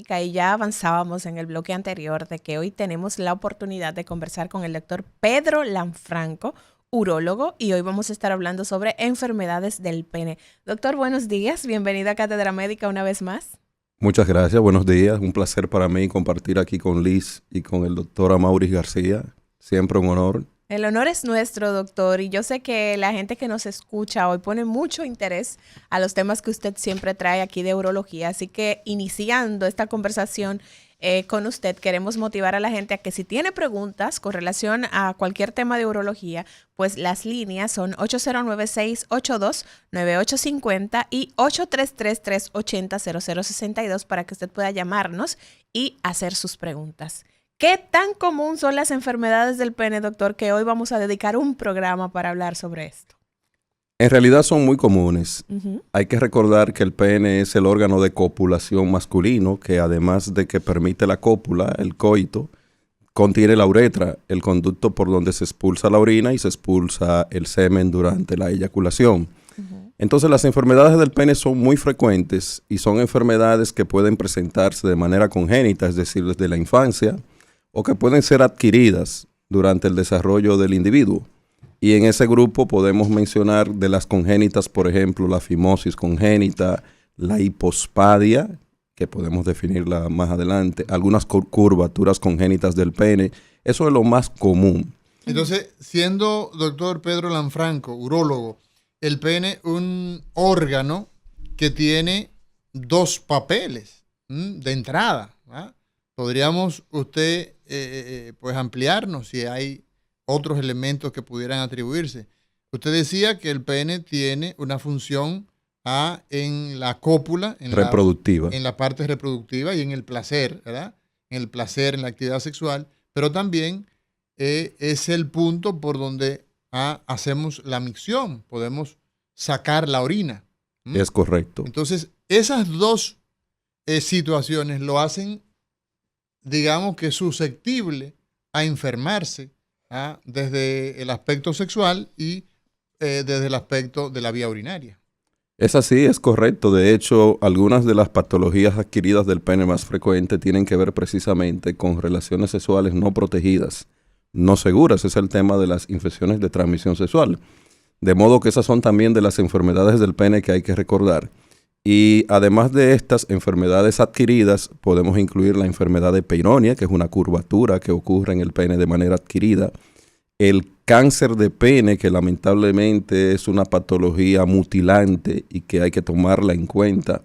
Médica y ya avanzábamos en el bloque anterior de que hoy tenemos la oportunidad de conversar con el doctor Pedro Lanfranco, urólogo, y hoy vamos a estar hablando sobre enfermedades del pene. Doctor, buenos días, bienvenido a Cátedra Médica una vez más. Muchas gracias, buenos días. Un placer para mí compartir aquí con Liz y con el doctor Amaury García. Siempre un honor. El honor es nuestro, doctor, y yo sé que la gente que nos escucha hoy pone mucho interés a los temas que usted siempre trae aquí de urología, así que iniciando esta conversación con usted, queremos motivar a la gente a que si tiene preguntas con relación a cualquier tema de urología, pues las líneas son 809-682-9850 y 833-380-0062 para que usted pueda llamarnos y hacer sus preguntas. ¿Qué tan común son las enfermedades del pene, doctor? Que hoy vamos a dedicar un programa para hablar sobre esto. En realidad son muy comunes. Hay que recordar que el pene es el órgano de copulación masculino que además de que permite la cópula, el coito, contiene la uretra, el conducto por donde se expulsa la orina y se expulsa el semen durante la eyaculación. Entonces las enfermedades del pene son muy frecuentes y son enfermedades que pueden presentarse de manera congénita, es decir, desde la infancia, o que pueden ser adquiridas durante el desarrollo del individuo. Y en ese grupo podemos mencionar de las congénitas, por ejemplo, la fimosis congénita, la hipospadia, que podemos definirla más adelante, algunas curvaturas congénitas del pene. Eso es lo más común. Entonces, siendo doctor Pedro Lanfranco, urólogo, el pene un órgano que tiene dos papeles de entrada, ¿verdad? Podríamos usted pues ampliarnos si hay otros elementos que pudieran atribuirse. Usted decía que el pene tiene una función en la cópula, reproductiva, en la parte reproductiva y en el placer, ¿verdad? En el placer, en la actividad sexual, pero también es el punto por donde hacemos la micción, podemos sacar la orina. Es correcto. Entonces, esas dos situaciones lo hacen, digamos que susceptible a enfermarse desde el aspecto sexual y desde el aspecto de la vía urinaria. Es así, es correcto. De hecho, algunas de las patologías adquiridas del pene más frecuentes tienen que ver precisamente con relaciones sexuales no protegidas, no seguras. Es el tema de las infecciones de transmisión sexual. De modo que esas son también de las enfermedades del pene que hay que recordar. Y además de estas enfermedades adquiridas, podemos incluir la enfermedad de Peyronie, que es una curvatura que ocurre en el pene de manera adquirida. El cáncer de pene, que lamentablemente es una patología mutilante y que hay que tomarla en cuenta.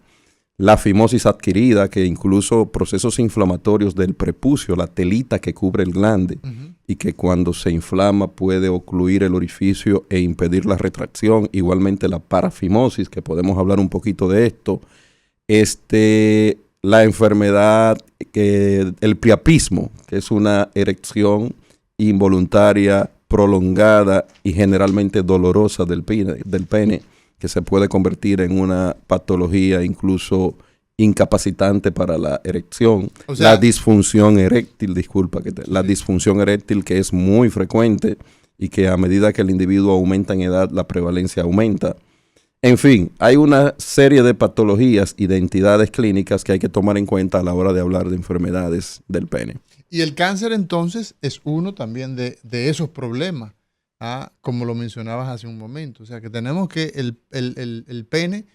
La fimosis adquirida, que incluso procesos inflamatorios del prepucio, la telita que cubre el glande, y que cuando se inflama puede ocluir el orificio e impedir la retracción. Igualmente la parafimosis, que podemos hablar un poquito de esto. La enfermedad, el priapismo, que es una erección involuntaria, prolongada y generalmente dolorosa del pene, que se puede convertir en una patología incluso incapacitante para la erección. O sea, la disfunción eréctil, la disfunción eréctil, que es muy frecuente y que a medida que el individuo aumenta en edad, la prevalencia aumenta. En fin, hay una serie de patologías y de entidades clínicas que hay que tomar en cuenta a la hora de hablar de enfermedades del pene. Y el cáncer entonces es uno también de esos problemas, como lo mencionabas hace un momento. O sea que tenemos que el pene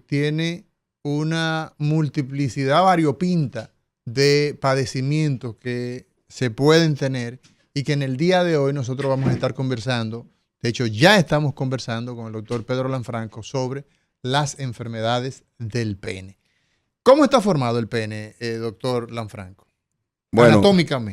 tiene una multiplicidad variopinta de padecimientos que se pueden tener y que en el día de hoy nosotros vamos a estar conversando. De hecho, ya estamos conversando con el doctor Pedro Lanfranco sobre las enfermedades del pene. ¿Cómo está formado el pene, doctor Lanfranco? Bueno,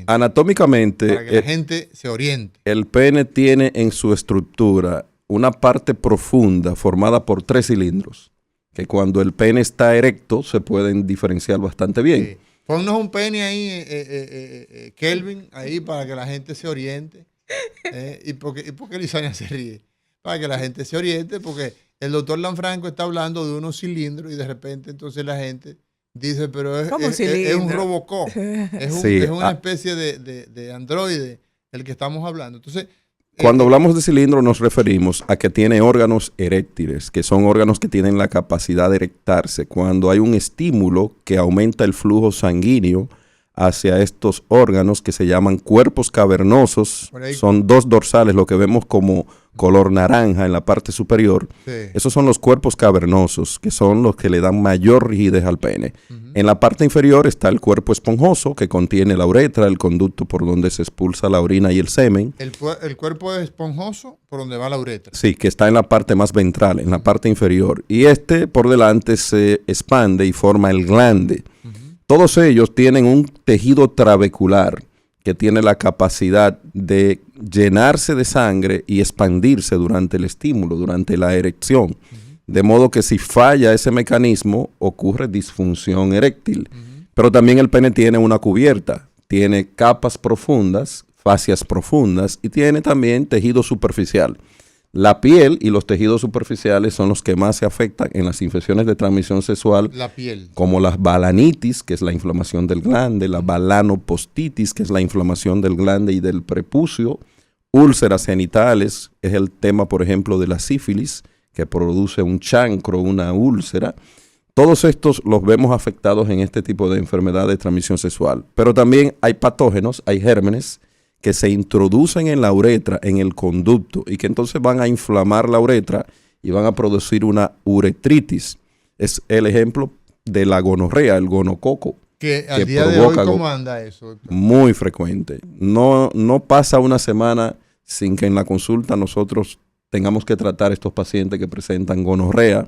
anatómicamente, para que la gente se oriente. El pene tiene en su estructura una parte profunda formada por 3 cilindros, que cuando el pene está erecto se pueden diferenciar bastante bien. Sí. Ponnos un pene ahí, Kelvin, ahí para que la gente se oriente. ¿Y por qué Lizania se ríe? Para que la gente se oriente, porque el doctor Lanfranco está hablando de unos cilindros y de repente entonces la gente dice, pero es un Robocop, es una especie de androide el que estamos hablando. Entonces, Cuando hablamos de cilindro nos referimos a que tiene órganos eréctiles, que son órganos que tienen la capacidad de erectarse. Cuando hay un estímulo que aumenta el flujo sanguíneo hacia estos órganos que se llaman cuerpos cavernosos, son dos dorsales, lo que vemos como color naranja en la parte superior. Sí. Esos son los cuerpos cavernosos, que son los que le dan mayor rigidez al pene. En la parte inferior está el cuerpo esponjoso, que contiene la uretra, el conducto por donde se expulsa la orina y el semen. El cuerpo es esponjoso por donde va la uretra. Sí, que está en la parte más ventral, en la parte inferior. Y por delante se expande y forma el glande. Todos ellos tienen un tejido trabecular que tiene la capacidad de llenarse de sangre y expandirse durante el estímulo, durante la erección. De modo que si falla ese mecanismo, ocurre disfunción eréctil. Pero también el pene tiene una cubierta, tiene capas profundas, fascias profundas y tiene también tejido superficial. La piel y los tejidos superficiales son los que más se afectan en las infecciones de transmisión sexual. La piel. Como la balanitis, que es la inflamación del glande, la balanopostitis, que es la inflamación del glande y del prepucio, úlceras genitales, es el tema, por ejemplo, de la sífilis, que produce un chancro, una úlcera. Todos estos los vemos afectados en este tipo de enfermedad de transmisión sexual. Pero también hay patógenos, hay gérmenes, que se introducen en la uretra, en el conducto, y que entonces van a inflamar la uretra y van a producir una uretritis. Es el ejemplo de la gonorrea, el gonococo. Que al día de hoy, ¿cómo anda eso, doctor? Muy frecuente. No pasa una semana sin que en la consulta nosotros tengamos que tratar estos pacientes que presentan gonorrea.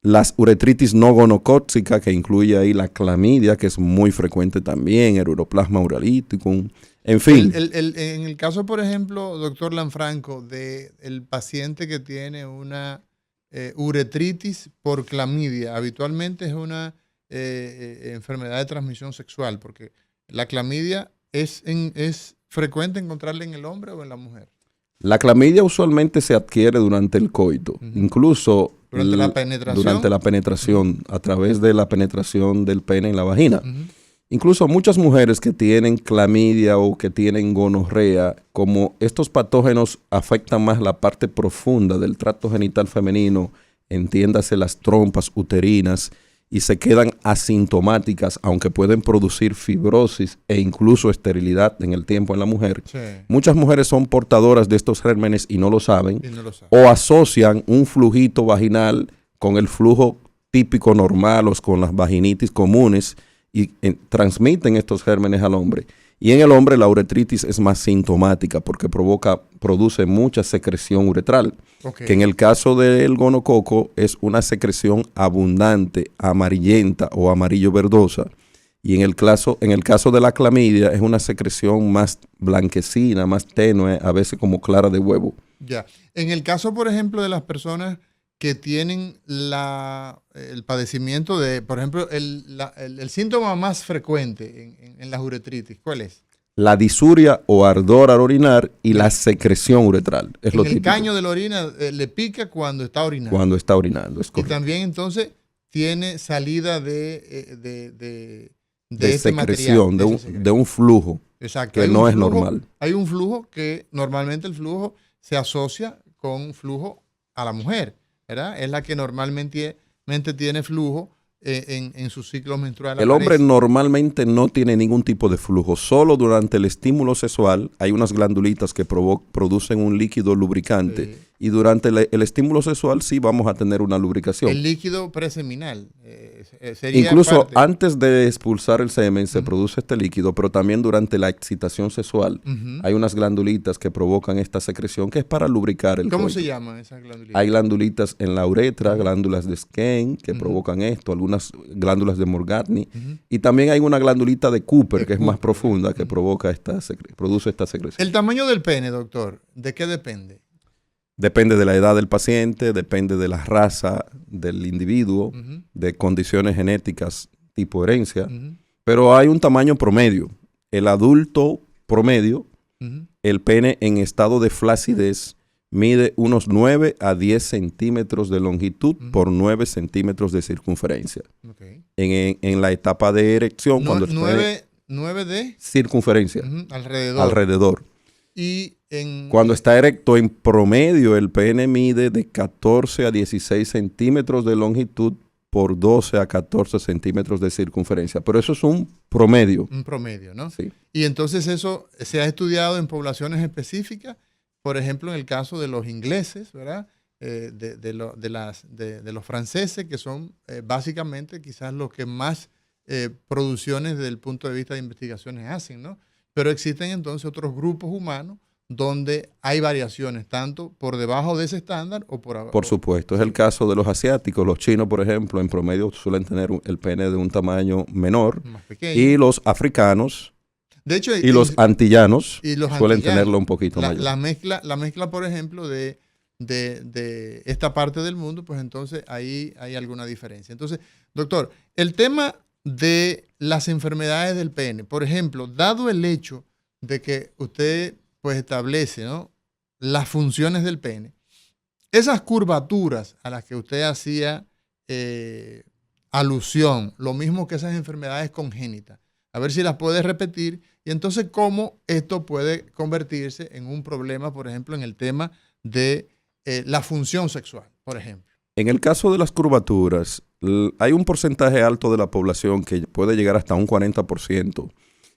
Las uretritis no gonocócica, que incluye ahí la clamidia, que es muy frecuente también, el uroplasma urolíticum. En fin. En el caso, por ejemplo, doctor Lanfranco, del paciente que tiene una uretritis por clamidia, habitualmente es una enfermedad de transmisión sexual, porque la clamidia es frecuente encontrarla en el hombre o en la mujer. La clamidia usualmente se adquiere durante el coito, incluso durante la penetración, a través de la penetración del pene en la vagina. Incluso muchas mujeres que tienen clamidia o que tienen gonorrea, como estos patógenos afectan más la parte profunda del tracto genital femenino, entiéndase las trompas uterinas, y se quedan asintomáticas, aunque pueden producir fibrosis e incluso esterilidad en el tiempo en la mujer. Sí. Muchas mujeres son portadoras de estos gérmenes y no lo saben, o asocian un flujito vaginal con el flujo típico normal o con las vaginitis comunes, y transmiten estos gérmenes al hombre. Y en el hombre la uretritis es más sintomática porque produce mucha secreción uretral, que en el caso del gonococo es una secreción abundante, amarillenta o amarillo verdosa. Y en el caso de la clamidia es una secreción más blanquecina, más tenue, a veces como clara de huevo. Ya. En el caso, por ejemplo, de las personas que tienen el padecimiento de, por ejemplo, el síntoma más frecuente en las uretritis, ¿cuál es? La disuria o ardor al orinar y la secreción uretral. Es lo típico. El caño de la orina le pica cuando está orinando. Cuando está orinando, es correcto. Y también entonces tiene salida de secreción, de un flujo. Exacto. Que no es normal. Hay un flujo que normalmente el flujo se asocia con flujo a la mujer, ¿verdad? Es la que normalmente tiene flujo en su ciclo menstrual. El hombre normalmente no tiene ningún tipo de flujo. Solo durante el estímulo sexual hay unas glandulitas que producen un líquido lubricante. Sí. Y durante el estímulo sexual sí vamos a tener una lubricación. El líquido preseminal sería incluso antes de expulsar el semen se produce este líquido, pero también durante la excitación sexual hay unas glandulitas que provocan esta secreción que es para lubricar el ¿Cómo coito. se llaman esas glandulitas? Hay glandulitas en la uretra, glándulas de Skene que provocan esto, algunas glándulas de Morgagni y también hay una glandulita de Cooper que es más profunda que provoca produce esta secreción. ¿El tamaño del pene, doctor, de qué depende? Depende de la edad del paciente, depende de la raza del individuo, de condiciones genéticas tipo herencia, pero hay un tamaño promedio. El adulto promedio, el pene en estado de flacidez mide unos 9 a 10 centímetros de longitud por 9 centímetros de circunferencia. Okay. En la etapa de erección, cuando 9 de circunferencia, alrededor. alrededor. Y Cuando está erecto, en promedio, el pene mide de 14 a 16 centímetros de longitud por 12 a 14 centímetros de circunferencia. Pero eso es un promedio. Un promedio, ¿no? Sí. Y entonces eso se ha estudiado en poblaciones específicas, por ejemplo, en el caso de los ingleses, ¿verdad? De los franceses, que son básicamente quizás los que más producciones desde el punto de vista de investigaciones hacen, ¿no? Pero existen entonces otros grupos humanos donde hay variaciones, tanto por debajo de ese estándar o por abajo. Por supuesto, es el caso de los asiáticos. Los chinos, por ejemplo, en promedio suelen tener el pene de un tamaño menor. Más pequeño. Y los africanos de hecho, y los antillanos suelen antillanos, tenerlo un poquito mayor. La mezcla, por ejemplo, de esta parte del mundo, pues entonces ahí hay alguna diferencia. Entonces, doctor, el tema de las enfermedades del pene, por ejemplo, dado el hecho de que usted pues establece, ¿no?, las funciones del pene, esas curvaturas a las que usted hacía alusión, lo mismo que esas enfermedades congénitas, a ver si las puede repetir y entonces cómo esto puede convertirse en un problema, por ejemplo, en el tema de la función sexual, por ejemplo. En el caso de las curvaturas, hay un porcentaje alto de la población que puede llegar hasta un 40%,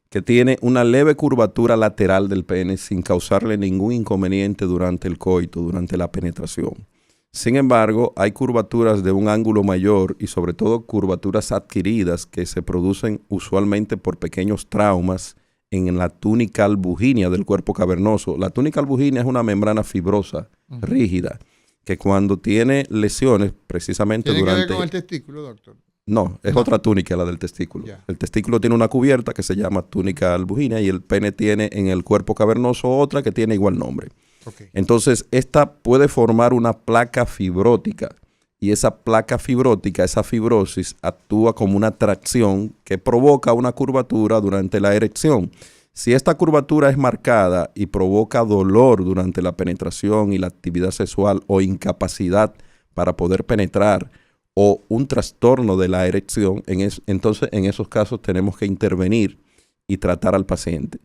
que tiene una leve curvatura lateral del pene sin causarle ningún inconveniente durante el coito, durante la penetración. Sin embargo, hay curvaturas de un ángulo mayor y sobre todo curvaturas adquiridas que se producen usualmente por pequeños traumas en la túnica albuginea del cuerpo cavernoso. La túnica albuginea es una membrana fibrosa, rígida, que cuando tiene lesiones, precisamente ¿Tiene durante... que ver con el testículo, doctor? No, es otra túnica, la del testículo. Ya. El testículo tiene una cubierta que se llama túnica albuginea y el pene tiene en el cuerpo cavernoso otra que tiene igual nombre. Okay. Entonces, esta puede formar una placa fibrótica y esa placa fibrótica, esa fibrosis, actúa como una tracción que provoca una curvatura durante la erección. Si esta curvatura es marcada y provoca dolor durante la penetración y la actividad sexual o incapacidad para poder penetrar o un trastorno de la erección, entonces en esos casos tenemos que intervenir y tratar al paciente.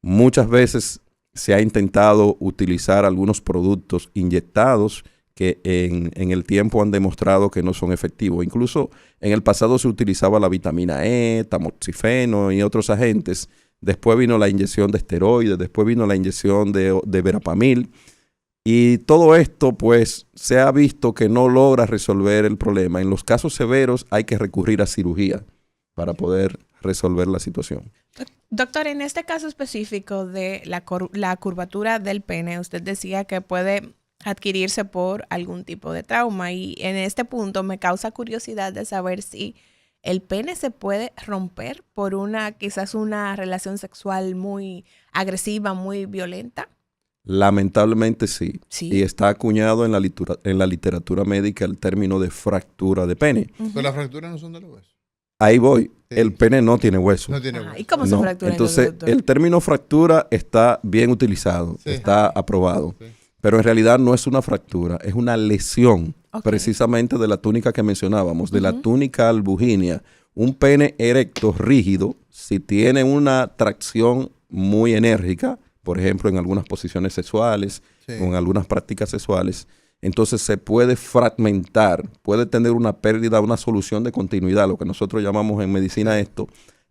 Muchas veces se ha intentado utilizar algunos productos inyectados que en el tiempo han demostrado que no son efectivos. Incluso en el pasado se utilizaba la vitamina E, tamoxifeno y otros agentes. Después vino la inyección de esteroides, después vino la inyección de verapamil. Y todo esto, pues, se ha visto que no logra resolver el problema. En los casos severos hay que recurrir a cirugía para poder resolver la situación. Doctor, en este caso específico de la curvatura del pene, usted decía que puede adquirirse por algún tipo de trauma y en este punto me causa curiosidad de saber si el pene se puede romper por quizás una relación sexual muy agresiva, muy violenta. Lamentablemente sí. Sí. Y está acuñado en la literatura médica el término de fractura de pene. Pero las fracturas no son de los huesos. Ahí voy. Sí. El pene no tiene hueso. No tiene hueso. ¿Y cómo se fractura? Entonces, el término fractura está bien utilizado, Sí. está aprobado. Sí. Pero en realidad no es una fractura, es una lesión Ok. precisamente de la túnica que mencionábamos, de la túnica albuginea. Un pene erecto, rígido, si tiene una tracción muy enérgica, por ejemplo, en algunas posiciones sexuales, Sí. con algunas prácticas sexuales, entonces se puede fragmentar, puede tener una pérdida, una solución de continuidad, lo que nosotros llamamos en medicina esto,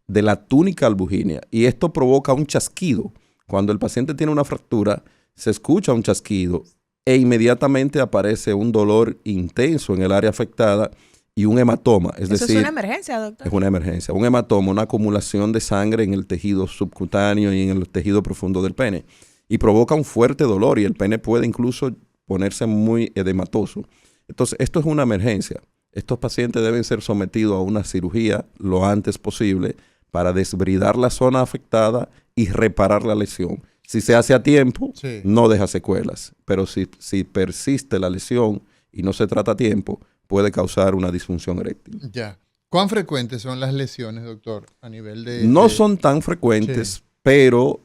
de la túnica albuginea. Y esto provoca un chasquido. Cuando el paciente tiene una fractura, se escucha un chasquido e inmediatamente aparece un dolor intenso en el área afectada y un hematoma. Eso es una emergencia, doctor. Es una emergencia. Un hematoma, una acumulación de sangre en el tejido subcutáneo y en el tejido profundo del pene. Y provoca un fuerte dolor y el pene puede incluso ponerse muy edematoso. Entonces, esto es una emergencia. Estos pacientes deben ser sometidos a una cirugía lo antes posible para desbridar la zona afectada y reparar la lesión. Si se hace a tiempo, Sí. no deja secuelas. Pero si persiste la lesión y no se trata a tiempo, puede causar una disfunción eréctil. Ya. ¿Cuán frecuentes son las lesiones, doctor, a nivel de...? No son tan frecuentes, pero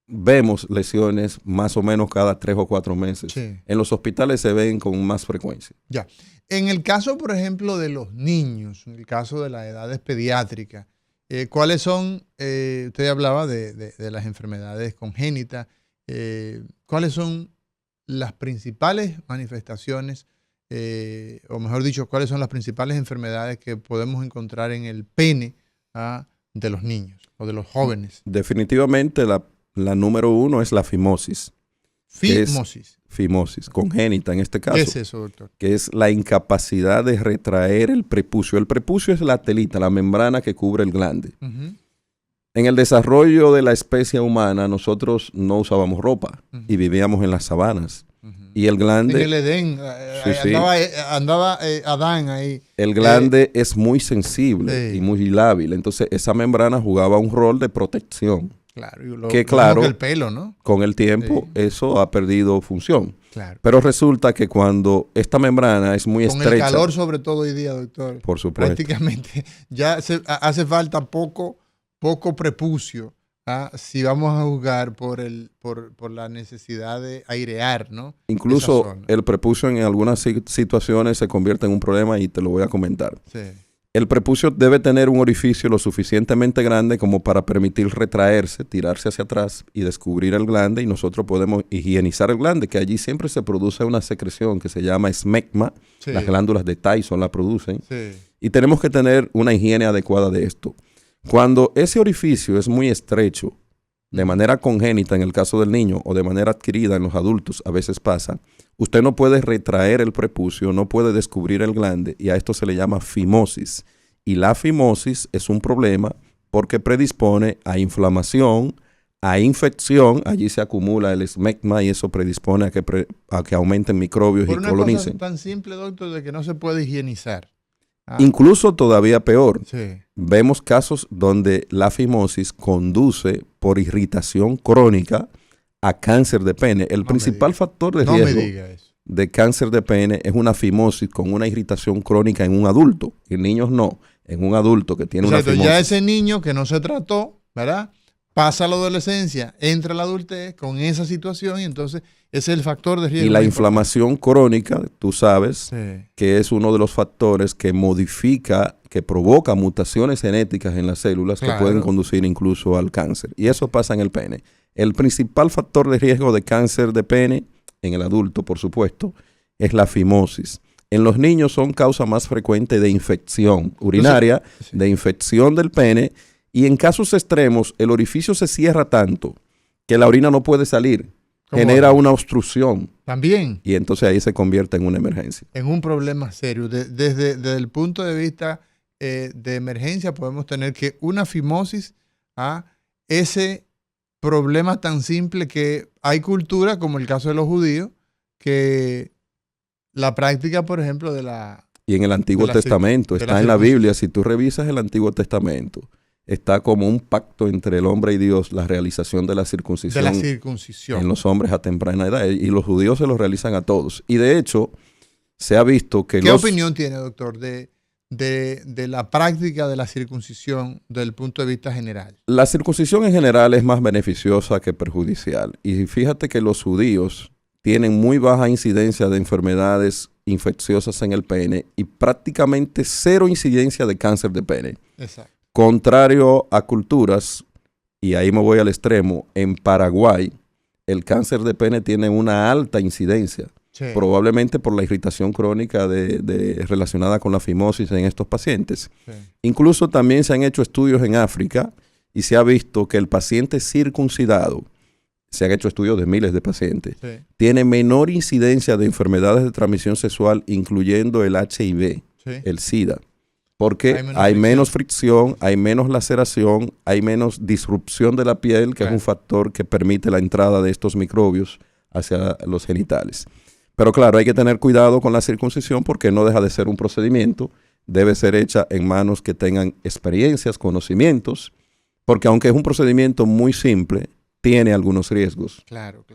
vemos lesiones más o menos cada 3 o 4 meses. Sí. En los hospitales se ven con más frecuencia. Ya. En el caso, por ejemplo, de los niños, en el caso de las edades pediátricas, ¿cuáles son? Usted hablaba de las enfermedades congénitas. ¿cuáles son las principales manifestaciones, o mejor dicho, cuáles son las principales enfermedades que podemos encontrar en el pene de los niños o de los jóvenes? Definitivamente la número uno es la fimosis. Fimosis, congénita en este caso. ¿Qué es eso, doctor? Que es la incapacidad de retraer el prepucio. El prepucio es la telita, la membrana que cubre el glande. Uh-huh. En el desarrollo de la especie humana, nosotros no usábamos ropa y vivíamos en las sabanas. Y el glande... En el Edén, andaba Adán ahí. El glande es muy sensible y muy lábil. Entonces, esa membrana jugaba un rol de protección. Claro, claro, que el pelo, ¿no? Con el tiempo eso ha perdido función. Claro. Pero resulta que cuando esta membrana es muy estrecha... Con el calor sobre todo hoy día, doctor. Por supuesto. Prácticamente ya hace falta poco prepucio si vamos a juzgar por la necesidad de airear, ¿no? Incluso el prepucio en algunas situaciones se convierte en un problema y te lo voy a comentar. Sí. El prepucio debe tener un orificio lo suficientemente grande como para permitir retraerse, tirarse hacia atrás y descubrir el glande, y nosotros podemos higienizar el glande, que allí siempre se produce una secreción que se llama esmegma. Sí. Las glándulas de Tyson la producen. Sí. Y tenemos que tener una higiene adecuada de esto. Cuando ese orificio es muy estrecho, de manera congénita en el caso del niño o de manera adquirida en los adultos, a veces pasa, usted no puede retraer el prepucio, no puede descubrir el glande, y a esto se le llama fimosis. Y la fimosis es un problema porque predispone a inflamación, a infección, allí se acumula el esmegma y eso predispone a que aumenten microbios y colonicen. Por una cosa tan simple, doctor, de que no se puede higienizar. Incluso todavía peor. Sí. Vemos casos donde la fimosis conduce por irritación crónica a cáncer de pene. El principal factor de riesgo de cáncer de pene es una fimosis con una irritación crónica en un adulto. En niños no, en un adulto que tiene una fimosis. Ya ese niño que no se trató, ¿verdad? Pasa la adolescencia, entra a la adultez con esa situación y entonces ese es el factor de riesgo. Y la inflamación crónica, tú sabes, que es uno de los factores que modifica, que provoca mutaciones genéticas en las células que pueden conducir incluso al cáncer. Y eso pasa en el pene. El principal factor de riesgo de cáncer de pene, en el adulto por supuesto, es la fimosis. En los niños son causa más frecuente de infección urinaria, de infección del pene. Y en casos extremos, el orificio se cierra tanto que la orina no puede salir. Genera una obstrucción. También. Y entonces ahí se convierte en una emergencia. En un problema serio. Desde el punto de vista de emergencia podemos tener que una fimosis, ese problema tan simple que hay cultura, como el caso de los judíos, que la práctica, por ejemplo, de la... Y en el Antiguo Testamento, está en la Biblia. Si tú revisas el Antiguo Testamento, está como un pacto entre el hombre y Dios, la realización de la circuncisión. De la circuncisión. En los hombres a temprana edad. Y los judíos se lo realizan a todos. Y de hecho, se ha visto que ¿Qué opinión tiene, doctor, de la práctica de la circuncisión desde el punto de vista general? La circuncisión en general es más beneficiosa que perjudicial. Y fíjate que los judíos tienen muy baja incidencia de enfermedades infecciosas en el pene y prácticamente cero incidencia de cáncer de pene. Exacto. Contrario a culturas, y ahí me voy al extremo, en Paraguay el cáncer de pene tiene una alta incidencia, probablemente por la irritación crónica relacionada con la fimosis en estos pacientes. Incluso también se han hecho estudios en África y se ha visto que el paciente circuncidado, se han hecho estudios de miles de pacientes, tiene menor incidencia de enfermedades de transmisión sexual, incluyendo el HIV, el SIDA. Porque hay menos fricción, hay menos laceración, hay menos disrupción de la piel, que es un factor que permite la entrada de estos microbios hacia los genitales. Pero claro, hay que tener cuidado con la circuncisión porque no deja de ser un procedimiento, debe ser hecha en manos que tengan experiencias, conocimientos, porque aunque es un procedimiento muy simple, tiene algunos riesgos. Claro.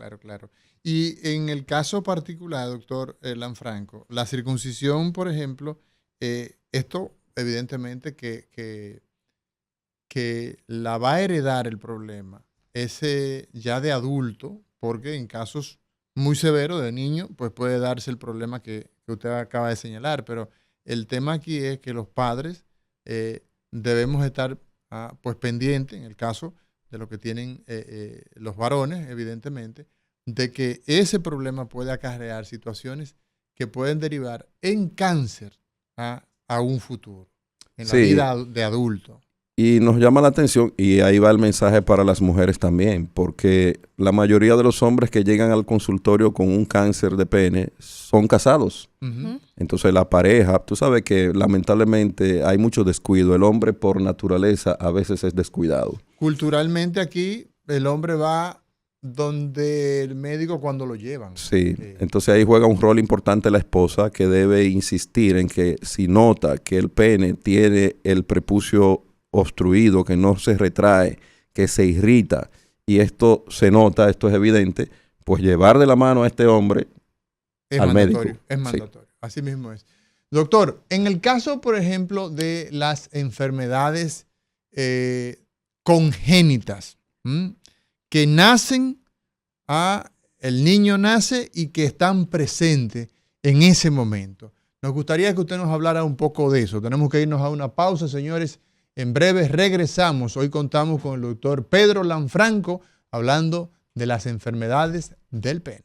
Y en el caso particular, doctor Lanfranco, la circuncisión, por ejemplo, esto evidentemente que la va a heredar el problema ese ya de adulto, porque en casos muy severos de niño, pues puede darse el problema que usted acaba de señalar, pero el tema aquí es que los padres debemos estar pues pendientes, en el caso de lo que tienen los varones, evidentemente, de que ese problema puede acarrear situaciones que pueden derivar en cáncer a un futuro, en la vida de adulto. Y nos llama la atención, y ahí va el mensaje para las mujeres también, porque la mayoría de los hombres que llegan al consultorio con un cáncer de pene son casados. Entonces la pareja, tú sabes que lamentablemente hay mucho descuido. El hombre por naturaleza a veces es descuidado. Culturalmente aquí el hombre va donde el médico cuando lo llevan. Sí, entonces ahí juega un rol importante la esposa, que debe insistir en que si nota que el pene tiene el prepucio obstruido, que no se retrae, que se irrita, y esto se nota, esto es evidente, pues llevar de la mano a este hombre al médico. Es mandatorio, sí. Así mismo es. Doctor, en el caso, por ejemplo, de las enfermedades congénitas, que nacen, el niño nace y que están presentes en ese momento. Nos gustaría que usted nos hablara un poco de eso. Tenemos que irnos a una pausa, señores. En breve regresamos. Hoy contamos con el doctor Pedro Lanfranco hablando de las enfermedades del pene.